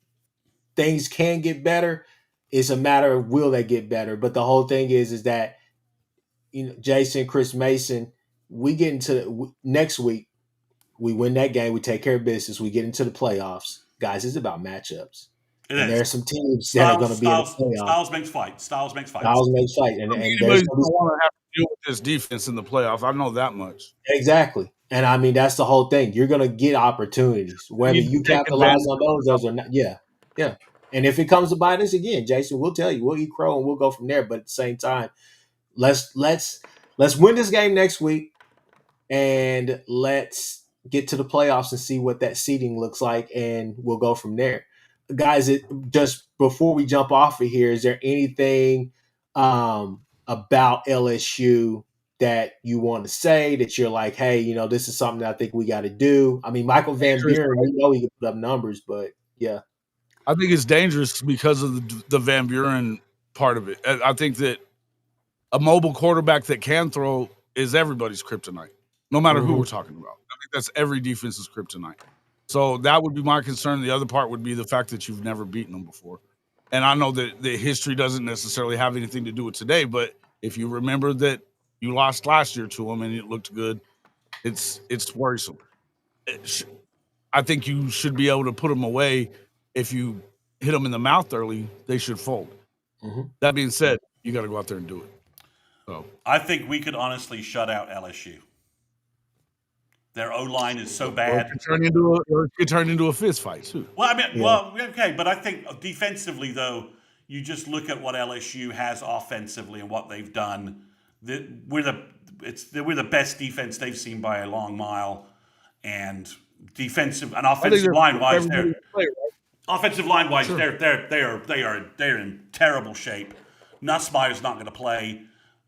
things can get better. It's a matter of will they get better. But the whole thing is that Jason, Chris Mason, we get into next week. We win that game. We take care of business. We get into the playoffs. Guys, it's about matchups. There are some teams that are going to be in the playoffs. Styles makes fight. Styles makes fight. Styles makes fight. And anybody's going to want to have to deal with this defense in the playoff. I know that much. Exactly. And I mean, that's the whole thing. You're going to get opportunities. Whether you capitalize on those or not. Yeah. Yeah. And if it comes to bite us again, Jason, we'll tell you. We'll eat crow and we'll go from there. But at the same time, let's win this game next week. And let's get to the playoffs and see what that seeding looks like, and we'll go from there. Guys, just before we jump off of here, is there anything about LSU that you want to say that you're like, hey, this is something that I think we got to do? I mean, Michael Van Buren, we know he can put up numbers, but yeah. I think it's dangerous because of the Van Buren part of it. I think that a mobile quarterback that can throw is everybody's kryptonite. No matter who we're talking about. I think that's every defense's kryptonite. So that would be my concern. The other part would be the fact that you've never beaten them before. And I know that the history doesn't necessarily have anything to do with today, but if you remember that you lost last year to them and it looked good, it's worrisome. I think you should be able to put them away. If you hit them in the mouth early, they should fold. That being said, you got to go out there and do it. So I think we could honestly shut out LSU. Their O-line is so bad. It could turn into a fist fight too. Well, I mean, okay, but I think defensively, though, you just look at what LSU has offensively and what they've done. We're the best defense they've seen by a long mile, and offensive line wise, they're in terrible shape. Nussmeier's not going to play.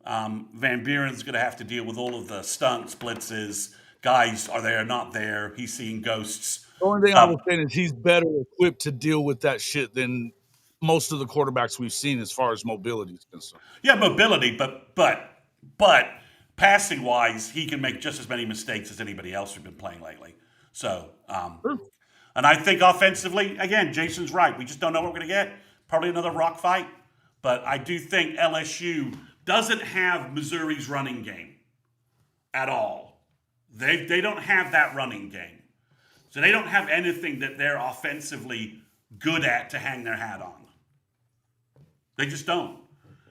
Van Buren's going to have to deal with all of the stunts, blitzes. Guys are there, not there. He's seeing ghosts. The only thing I will say is he's better equipped to deal with that shit than most of the quarterbacks we've seen as far as mobility is concerned. Yeah, mobility, but passing wise, he can make just as many mistakes as anybody else who's been playing lately. So, and I think offensively, again, Jason's right. We just don't know what we're going to get. Probably another rock fight. But I do think LSU doesn't have Missouri's running game at all. They don't have that running game. So they don't have anything that they're offensively good at to hang their hat on. They just don't.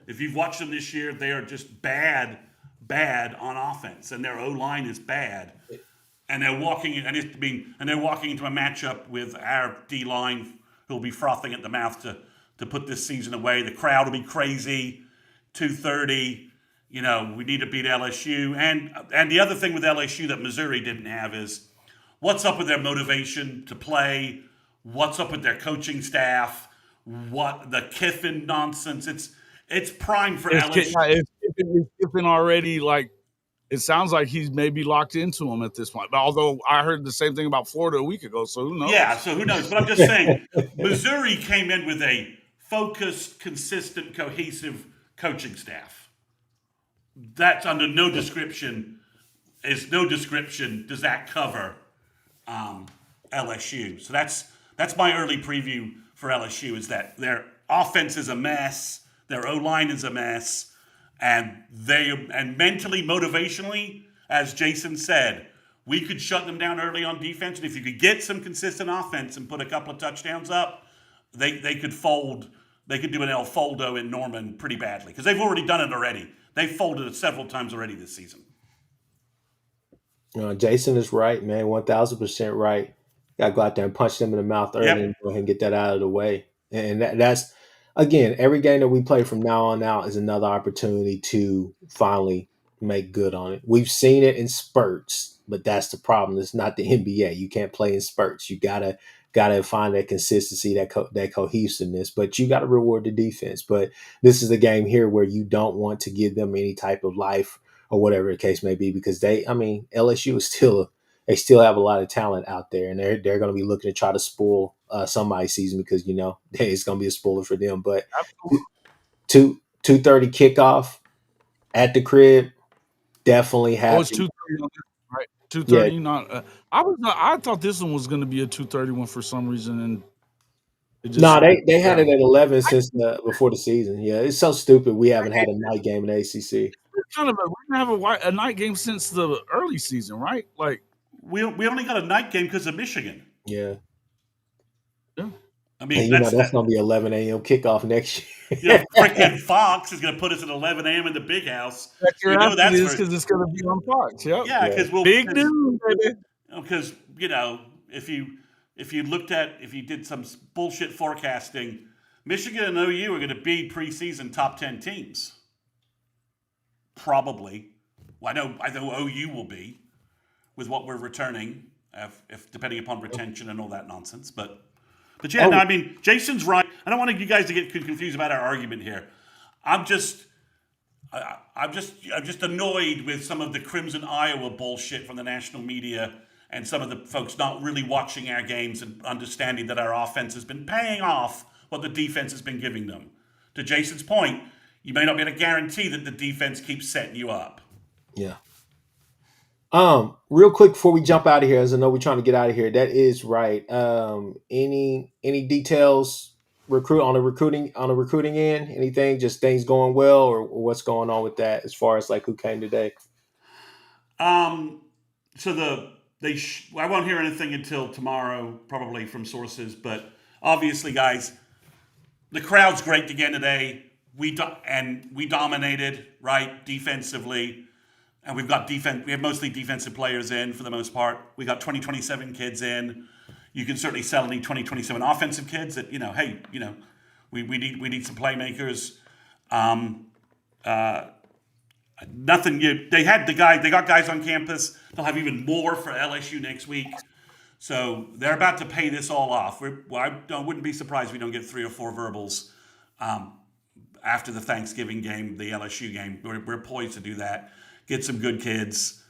If you've watched them this year, they are just bad on offense, and their O-line is bad. And they're walking into a matchup with our D-line who'll be frothing at the mouth to put this season away. The crowd will be crazy. 2:30. We need to beat LSU. And the other thing with LSU that Missouri didn't have is what's up with their motivation to play? What's up with their coaching staff? What the Kiffin nonsense? It's prime for LSU. It's Kiffin already, it sounds like he's maybe locked into him at this point. But although I heard the same thing about Florida a week ago, so who knows? Yeah, so who knows? But I'm just saying, Missouri came in with a focused, consistent, cohesive coaching staff. That's under no description. Does that cover LSU? So that's my early preview for LSU is that their offense is a mess, their O-line is a mess, and mentally, motivationally, as Jason said, we could shut them down early on defense, and if you could get some consistent offense and put a couple of touchdowns up, they could fold. They could do an El Foldo in Norman pretty badly because they've already done it already. They've folded it several times already this season. Jason is right, man. 1,000% right. Got to go out there and punch them in the mouth early and go ahead and get that out of the way. And that's, again, every game that we play from now on out is another opportunity to finally make good on it. We've seen it in spurts, but that's the problem. It's not the NBA. You can't play in spurts. You gotta find that consistency, that cohesiveness, but you got to reward the defense. But this is a game here where you don't want to give them any type of life or whatever the case may be, because LSU is still have a lot of talent out there, and they're going to be looking to try to spoil somebody's season because, it's going to be a spoiler for them. But 2:30 kickoff at the crib. Definitely happy. Oh, it's 2:30 on this, right? 2:30. Yeah. Not. I thought this one was going to be a 2:30 one for some reason, and it just. No, they had it at 11 since before the season. Yeah, it's so stupid. We haven't had a night game in the ACC. Kind of we're gonna have a night game since the early season, right? Like we only got a night game because of Michigan. Yeah. I mean, and, that's going to be 11 a.m. kickoff next year. Freaking Fox is going to put us at 11 a.m. in the big house. That's because it's going to be on Fox. Yep. Yeah, because big news, baby. Because if you did some bullshit forecasting, Michigan and OU are going to be preseason top 10 teams. Probably. Well, I know OU will be with what we're returning, if depending upon retention and all that nonsense. But yeah, no, I mean, Jason's right. I don't want you guys to get confused about our argument here. I'm just annoyed with some of the Crimson Iowa bullshit from the national media and some of the folks not really watching our games and understanding that our offense has been paying off what the defense has been giving them. To Jason's point, you may not be able to guarantee that the defense keeps setting you up. Yeah. Real quick before we jump out of here, as I know we're trying to get out of here, that is right. Any details on the recruiting end? Anything? Just things going well, or what's going on with that as far as like who came today? So I won't hear anything until tomorrow, probably from sources. But obviously, guys, the crowd's great again today. We dominated, right, defensively. And we've got defense. We have mostly defensive players in for the most part. We got 2027 kids in. You can certainly sell any 2027 offensive kids that hey, we need some playmakers. Nothing. They got guys on campus. They'll have even more for LSU next week. So they're about to pay this all off. I wouldn't be surprised if we don't get 3 or 4 verbals after the Thanksgiving game, the LSU game. We're poised to do that. Get some good kids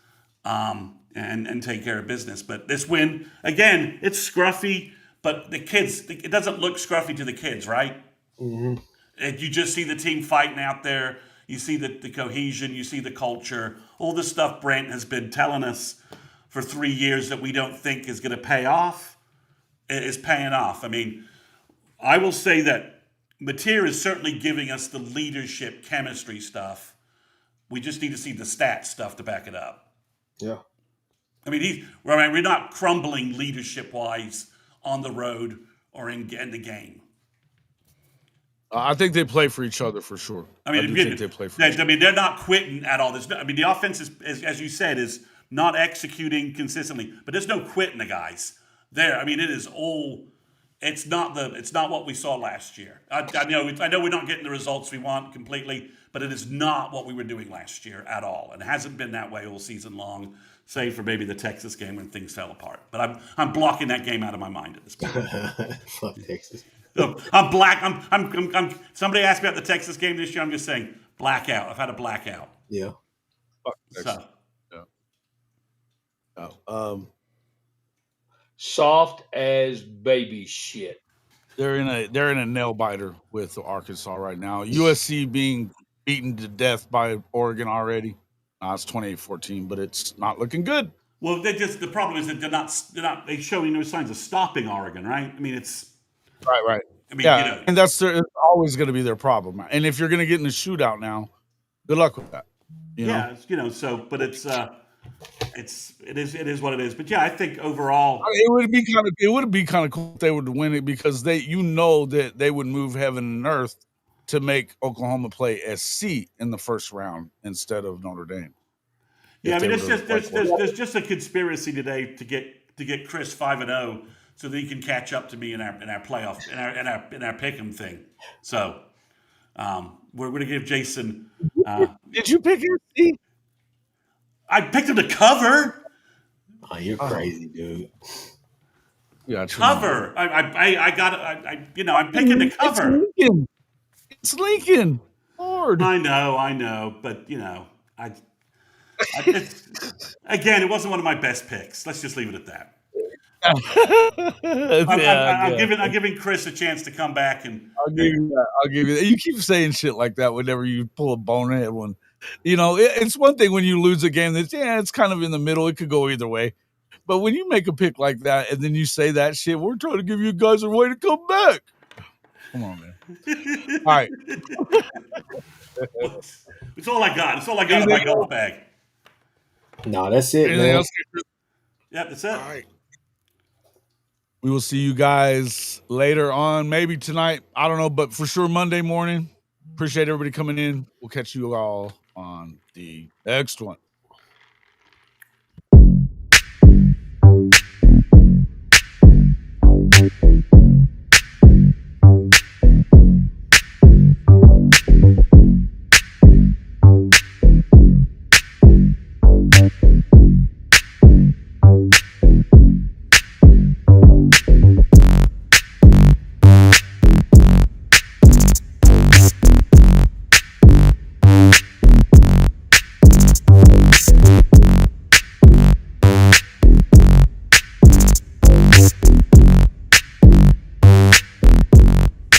and take care of business. But this win, again, it's scruffy, but the kids, it doesn't look scruffy to the kids, right? Mm-hmm. You just see the team fighting out there. You see the cohesion. You see the culture. All the stuff Brent has been telling us for 3 years that we don't think is going to pay off is paying off. I mean, I will say that Mateer is certainly giving us the leadership chemistry stuff. We just need to see the stats stuff to back it up. Yeah. I mean, we're not crumbling leadership-wise on the road or in the game. I think they play for each other for sure. I think they play for each other. I mean, they're not quitting at all. I mean, the offense is, as you said, is not executing consistently. But there's no quitting the guys there. I mean, it is all. It's not what we saw last year. I know we're not getting the results we want completely, but it is not what we were doing last year at all. And it hasn't been that way all season long, save for maybe the Texas game when things fell apart. But I'm blocking that game out of my mind at this point. Fuck Texas. I'm black. I'm. Somebody asked me about the Texas game this year. I'm just saying blackout. I've had a blackout. Yeah. Fuck Texas. Yeah. Soft as baby shit. They're in a nail biter with Arkansas right now. USC being beaten to death by Oregon already. It's 28-14, but it's not looking good. Well, the problem is that they're showing no signs of stopping Oregon, right? I mean, it's right. I mean, and it's always going to be their problem. And if you're going to get in a shootout now, good luck with that. But it is what it is. But yeah, I think overall it would be kind of cool if they would win it, because that they would move heaven and earth to make Oklahoma play SC in the first round instead of Notre Dame. Yeah, I mean, there's just a conspiracy today to get Kchris 5-0 so that he can catch up to me in our playoff in our pick'em thing. So we're going to give Jason. Did you pick SC? I picked him to cover. Oh, you're crazy, dude. Yeah, cover. I'm picking to cover. It's Lincoln. Lord. I know, but again, it wasn't one of my best picks. Let's just leave it at that. I'm giving Kchris a chance to come back and I'll give you that. I'll give you that. You keep saying shit like that whenever you pull a bonehead one. It's one thing when you lose a game that's it's kind of in the middle. It could go either way. But when you make a pick like that and then you say that shit, we're trying to give you guys a way to come back. Come on, man. All right. It's all I got. It's all I got in my golf bag. No, that's it, Anything man. else? Yep, that's it. All right. We will see you guys later on, maybe tonight. I don't know, but for sure Monday morning. Appreciate everybody coming in. We'll catch you all on the next one.